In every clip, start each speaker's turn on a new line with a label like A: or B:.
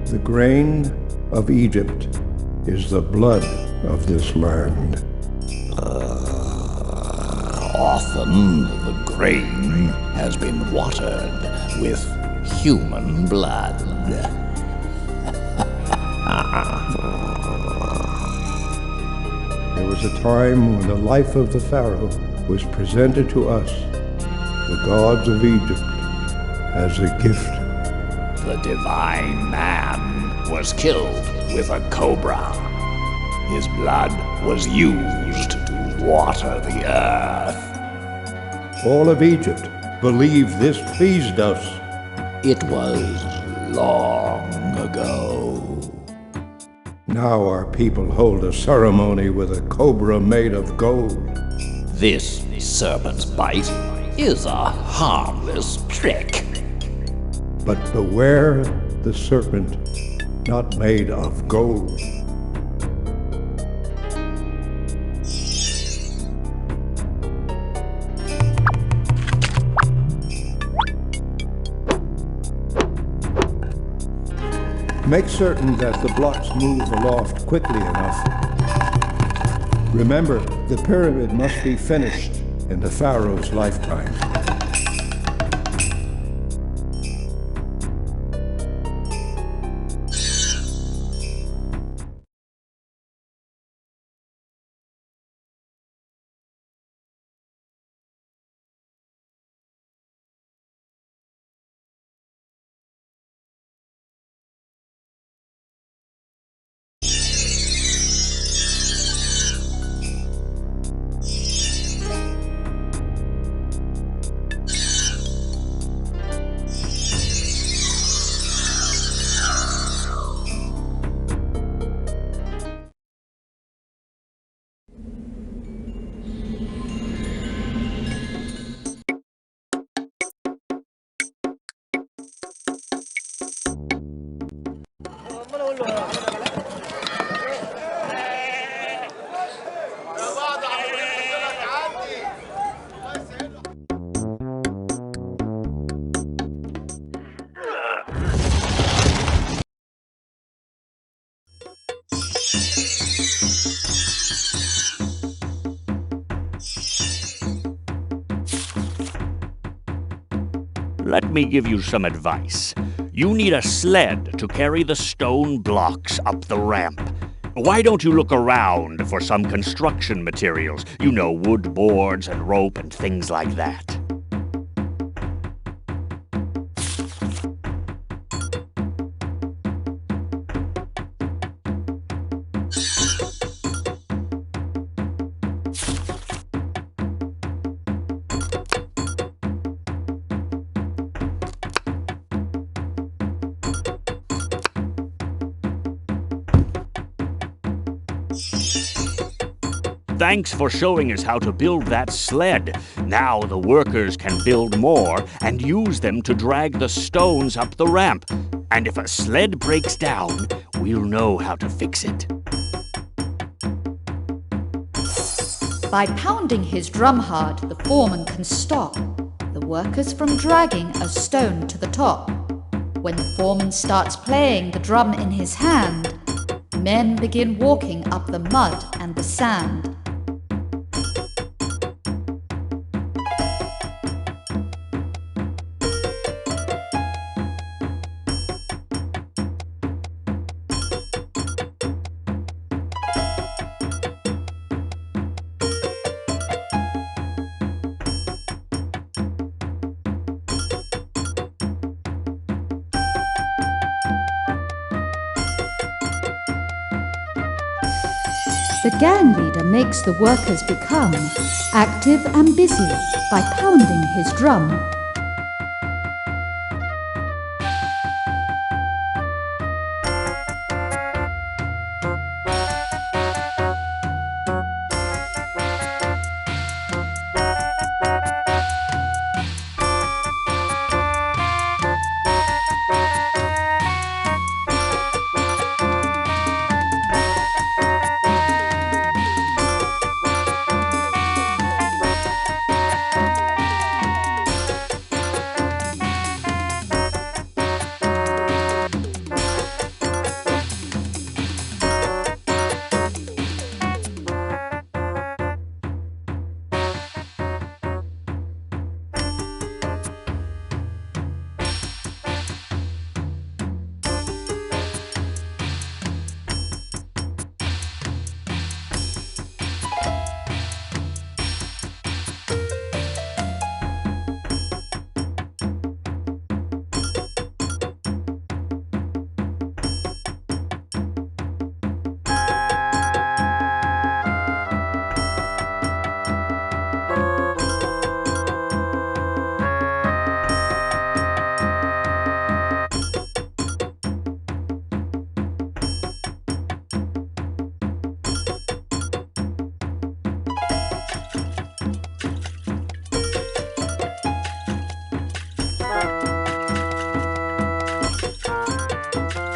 A: The grain of Egypt is the blood of this land.
B: Often the grain has been watered with human blood.
A: There was a time when the life of the Pharaoh was presented to us, the gods of Egypt, as a gift.
B: The divine man was killed with a cobra. His blood was used to water the earth.
A: All of Egypt believed this pleased us.
B: It was long ago.
A: Now our people hold a ceremony with a cobra made of gold.
B: This serpent's bite is a harmless trick.
A: But beware the serpent, not made of gold. Make certain that the blocks move aloft quickly enough. Remember, the pyramid must be finished in the Pharaoh's lifetime.
C: Let me give you some advice. You need a sled to carry the stone blocks up the ramp. Why don't you look around for some construction materials? You know, wood boards and rope and things like that. Thanks for showing us how to build that sled. Now the workers can build more and use them to drag the stones up the ramp. And if a sled breaks down, we'll know how to fix it.
D: By pounding his drum hard, the foreman can stop the workers from dragging a stone to the top. When the foreman starts playing the drum in his hand, men begin walking up the mud and the sand. The gang leader makes the workers become active and busy by pounding his drum.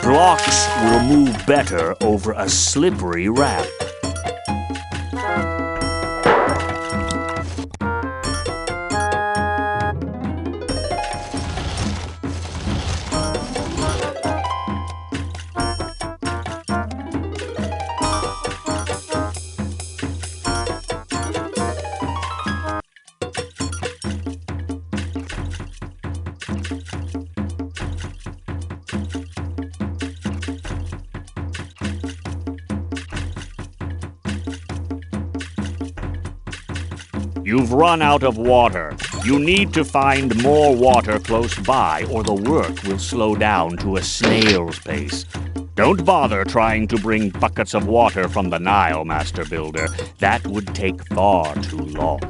C: Blocks will move better over a slippery ramp. You've run out of water. You need to find more water close by, or the work will slow down to a snail's pace. Don't bother trying to bring buckets of water from the Nile, Master Builder. That would take far too long.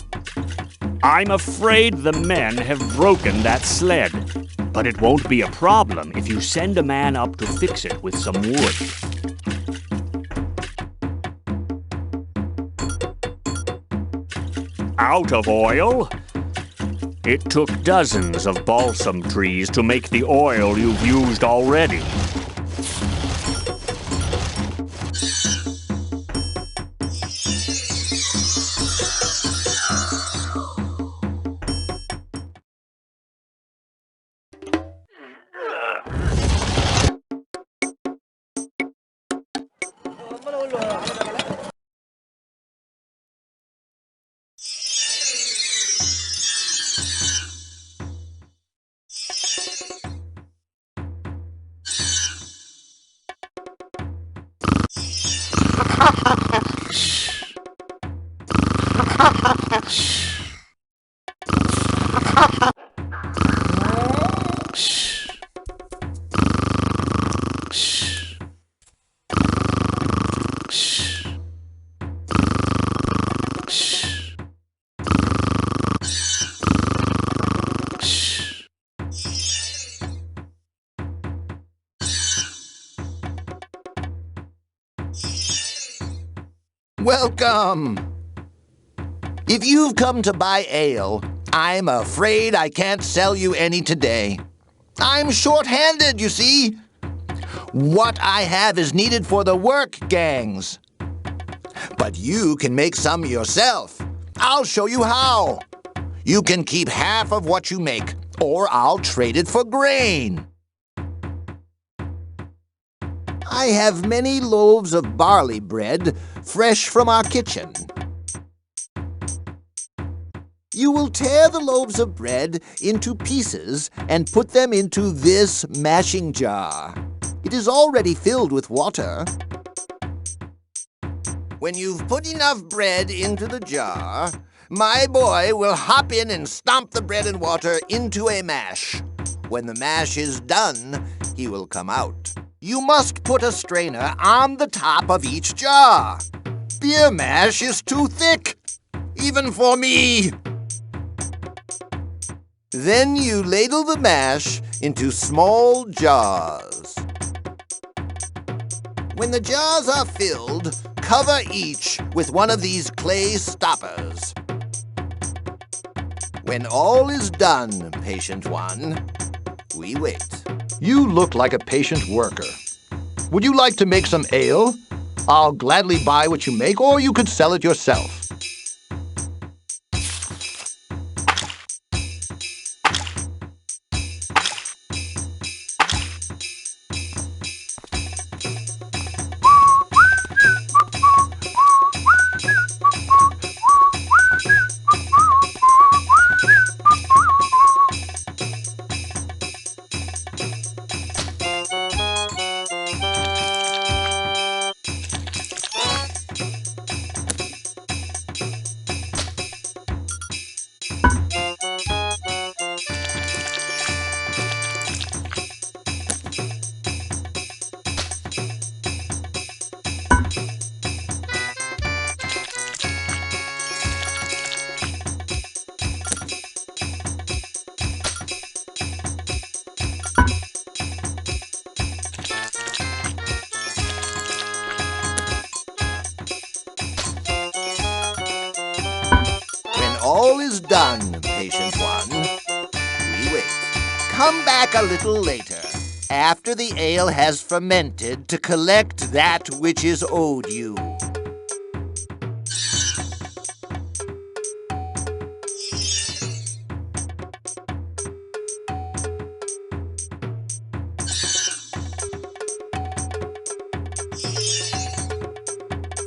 C: I'm afraid the men have broken that sled. But it won't be a problem if you send a man up to fix it with some wood. Out of oil? It took dozens of balsam trees to make the oil you've used already.
E: Welcome! If you've come to buy ale, I'm afraid I can't sell you any today. I'm short-handed, you see. What I have is needed for the work gangs. But you can make some yourself. I'll show you how. You can keep half of what you make, or I'll trade it for grain. I have many loaves of barley bread, fresh from our kitchen. You will tear the loaves of bread into pieces and put them into this mashing jar. It is already filled with water. When you've put enough bread into the jar, my boy will hop in and stomp the bread and water into a mash. When the mash is done, he will come out. You must put a strainer on the top of each jar. Beer mash is too thick, even for me. Then you ladle the mash into small jars. When the jars are filled, cover each with one of these clay stoppers. When all is done, patient one, we wait.
F: You look like a patient worker. Would you like to make some ale? I'll gladly buy what you make, or you could sell it yourself.
E: All is done, patient one. We wait. Come back a little later. after the ale has fermented to collect that which is owed you.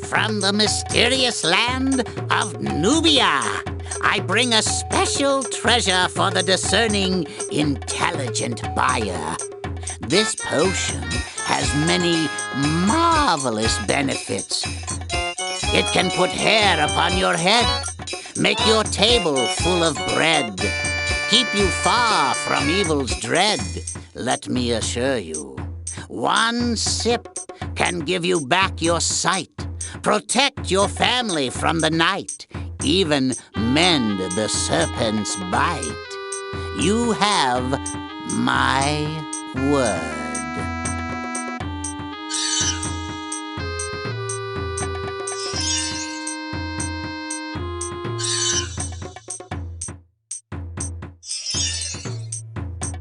G: From the mysterious land of Nubia, I bring a special treasure for the discerning, intelligent buyer. This potion has many marvelous benefits. It can put hair upon your head, make your table full of bread, keep you far from evil's dread. Let me assure you, one sip can give you back your sight, protect your family from the night, even mend the serpent's bite. You have my word.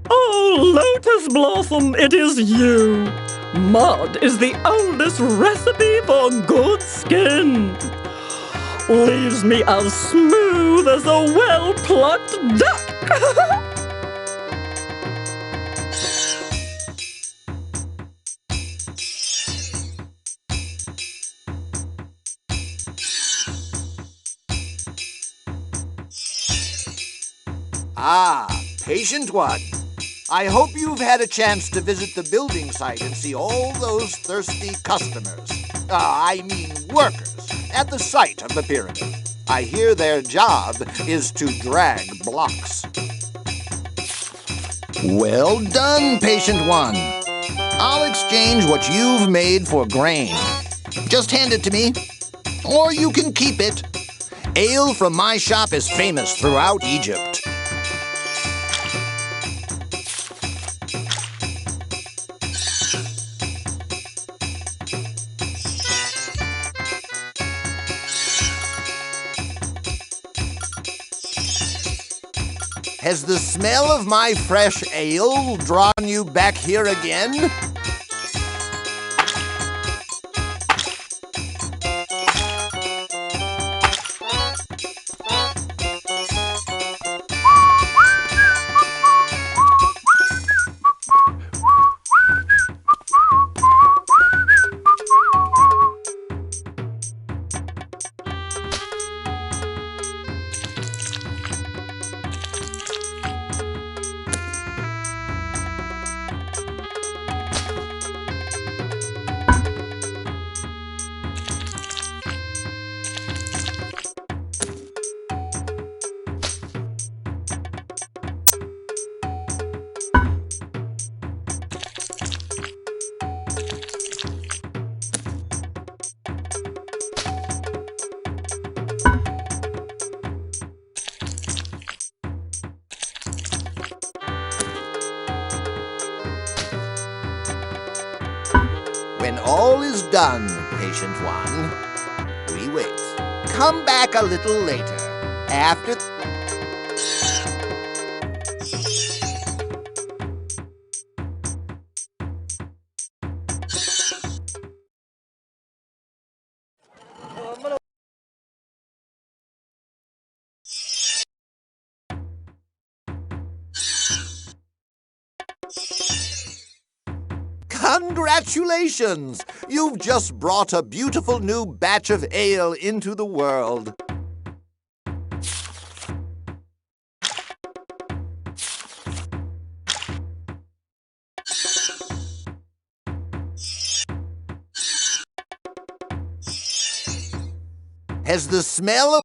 H: Oh, Lotus Blossom, it is you! Mud is the oldest recipe for good skin. Leaves me as smooth as a well-plucked duck.
E: Ah, patient one. I hope you've had a chance to visit the building site and see all those thirsty customers. I mean workers, at the site of the pyramid. I hear their job is to drag blocks. Well done, patient one. I'll exchange what you've made for grain. Just hand it to me, or you can keep it. Ale from my shop is famous throughout Egypt. Has the smell of my fresh ale drawn you back here again? When all is done, patient one, we wait. Come back a little later, after... Congratulations! You've just brought a beautiful new batch of ale into the world. Has the smell of...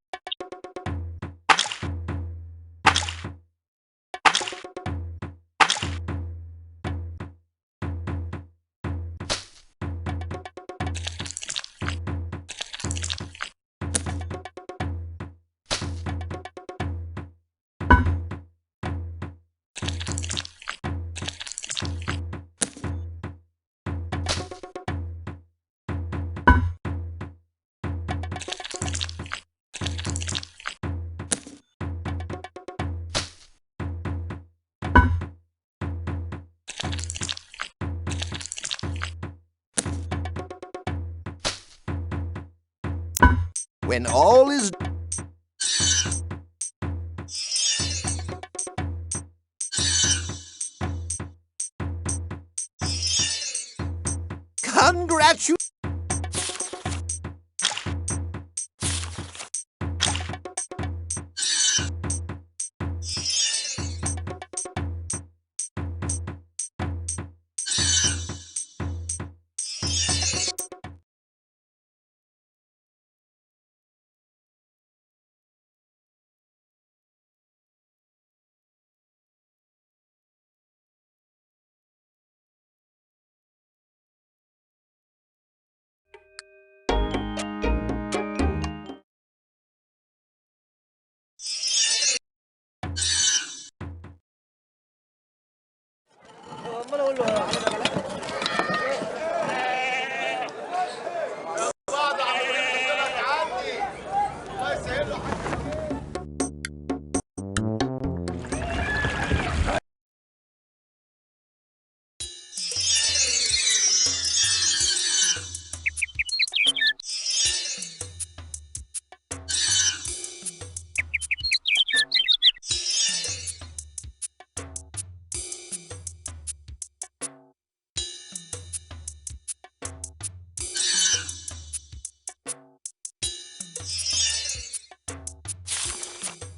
E: When all is... Congratulations!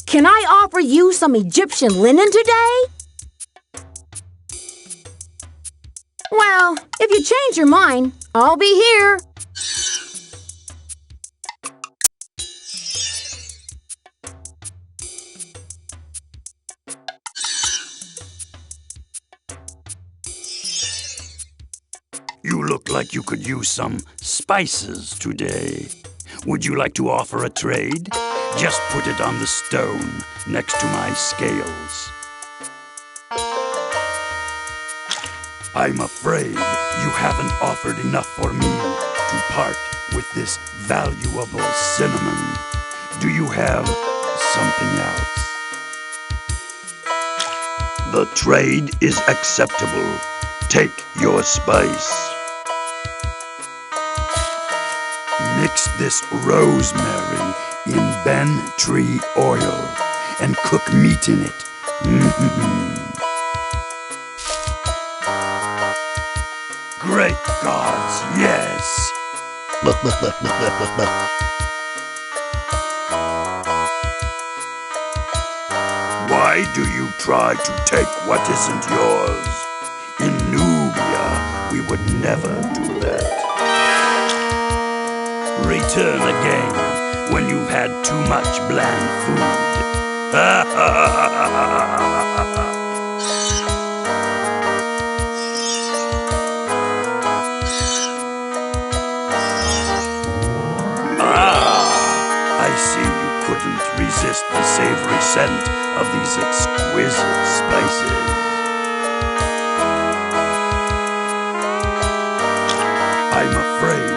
I: Can I offer you some Egyptian linen today? Well, if you change your mind, I'll be here.
C: You look like you could use some spices today. Would you like to offer a trade? Just put it on the stone next to my scales. I'm afraid you haven't offered enough for me to part with this valuable cinnamon. Do you have something else? The trade is acceptable. Take your spice. Mix this rosemary in ben tree oil and cook meat in it. Great gods, yes! Why do you try to take what isn't yours? In Nubia, we would never do that. Return again when you've had too much bland food. I see you couldn't resist the savory scent of these exquisite spices. I'm afraid.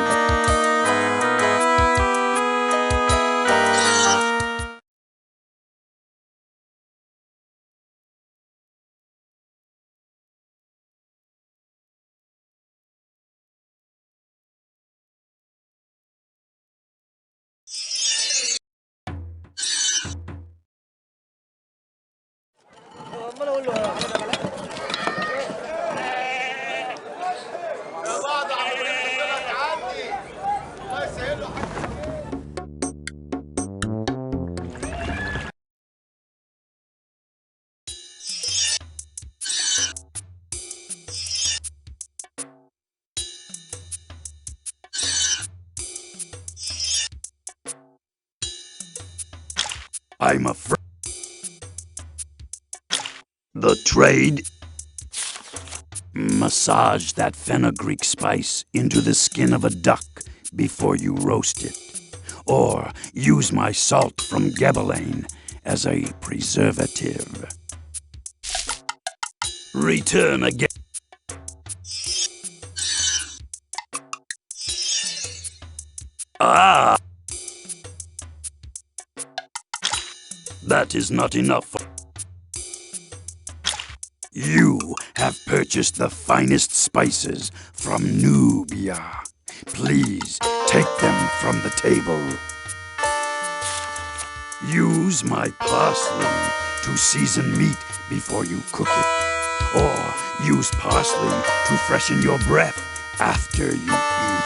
C: I'm afraid. The trade. Massage that fenugreek spice into the skin of a duck before you roast it. Or use my salt from Gebelane as a preservative. Return again. Ah! That is not enough. You have purchased the finest spices from Nubia. Please take them from the table.
J: Use my parsley to season meat before you cook it. Or use parsley to freshen your breath after you eat.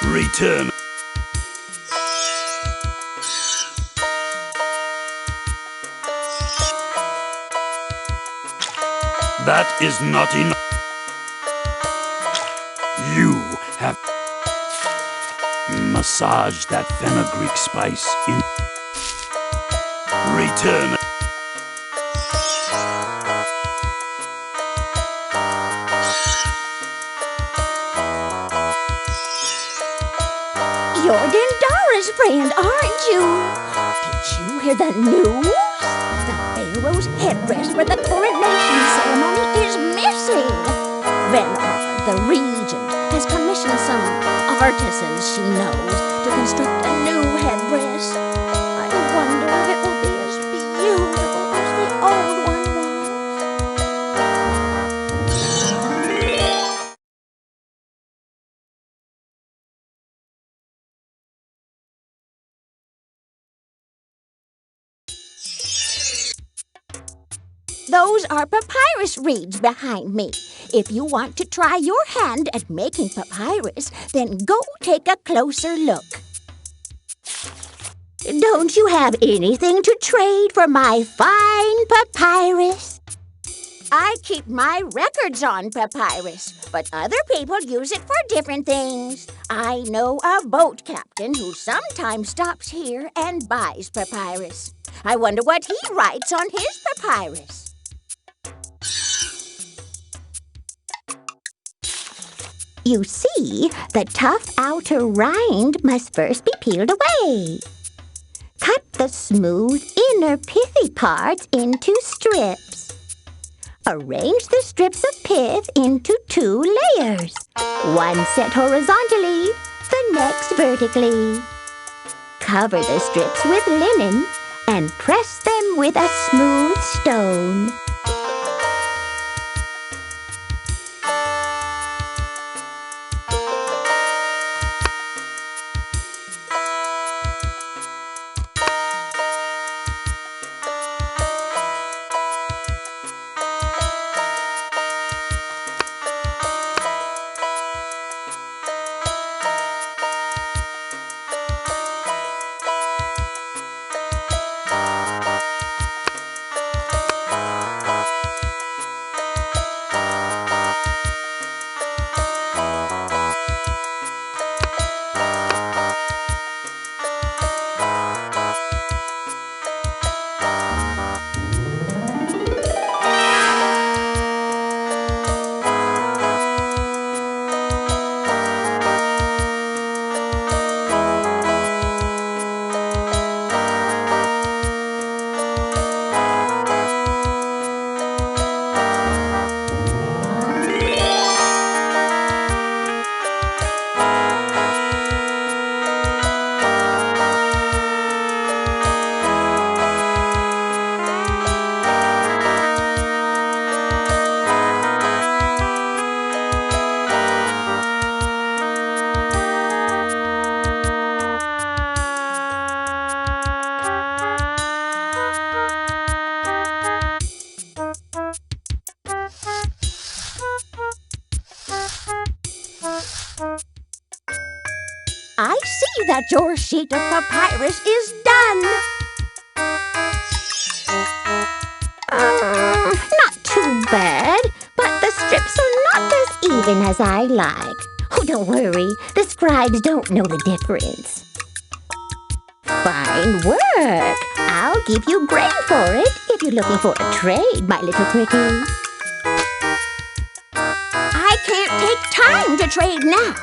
J: Return. That is not enough. You have massaged that fenugreek spice in. Return.
I: You're Dendara's friend, aren't you? Did you hear the news? The Pharaoh's headdress for the coronation ceremony is missing. Pharaoh, the regent, has commissioned some artisans she knows to construct a new headdress. I wonder if it will be as beautiful as the old one was. Those are papyrus reeds behind me. If you want to try your hand at making papyrus, then go take a closer look. Don't you have anything to trade for my fine papyrus? I keep my records on papyrus, but other people use it for different things. I know a boat captain who sometimes stops here and buys papyrus. I wonder what he writes on his papyrus. You see, the tough outer rind must first be peeled away. Cut the smooth inner pithy parts into strips. Arrange the strips of pith into 2 layers. One set horizontally, the next vertically. Cover the strips with linen and press them with a smooth stone. I see that your sheet of papyrus is done. Not too bad, but the strips are not as even as I like. Oh, don't worry, the scribes don't know the difference. Fine work. I'll give you grain for it if you're looking for a trade, my little cricket. I can't take time to trade now.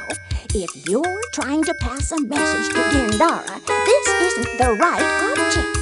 I: If you're trying to pass a message to Dendara, this isn't the right object.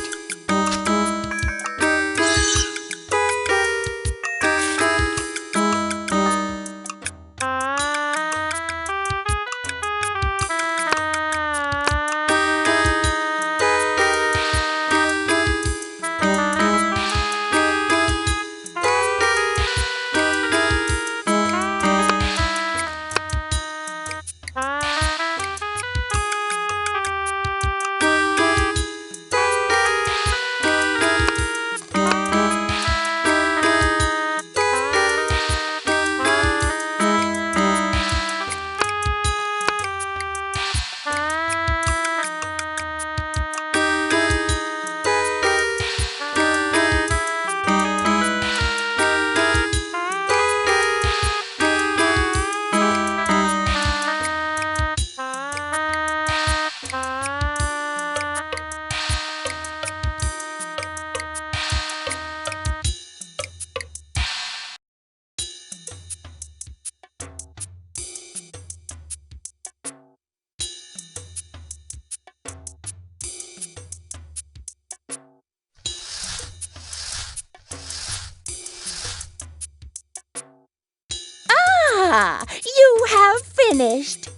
I: Ah, you have finished.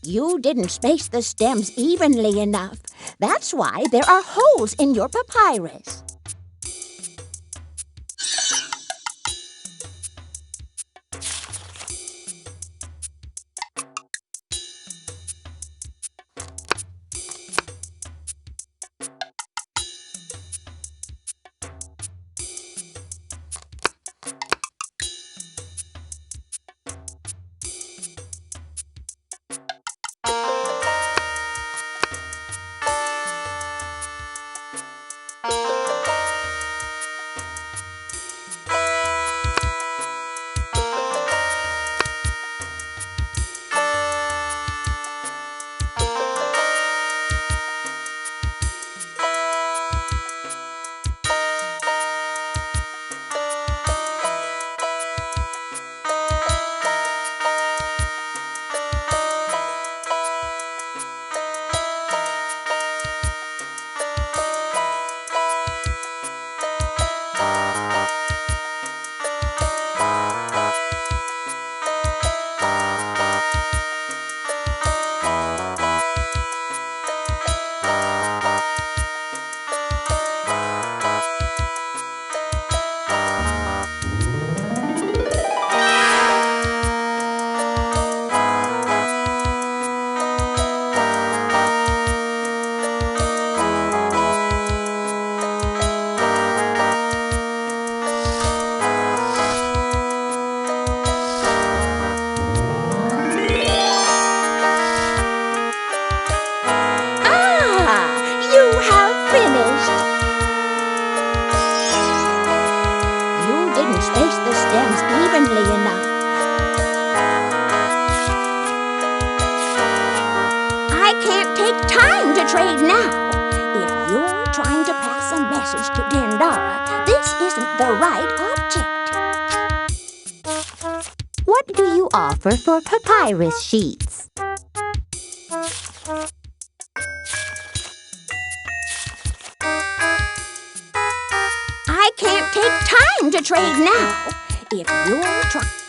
I: You didn't space the stems evenly enough. That's why there are holes in your papyrus. Space the stems evenly enough. I can't take time to trade now. If you're trying to pass a message to Dendara, this isn't the right object. What do you offer for papyrus sheets? I can't take time to trade now. If you're trying...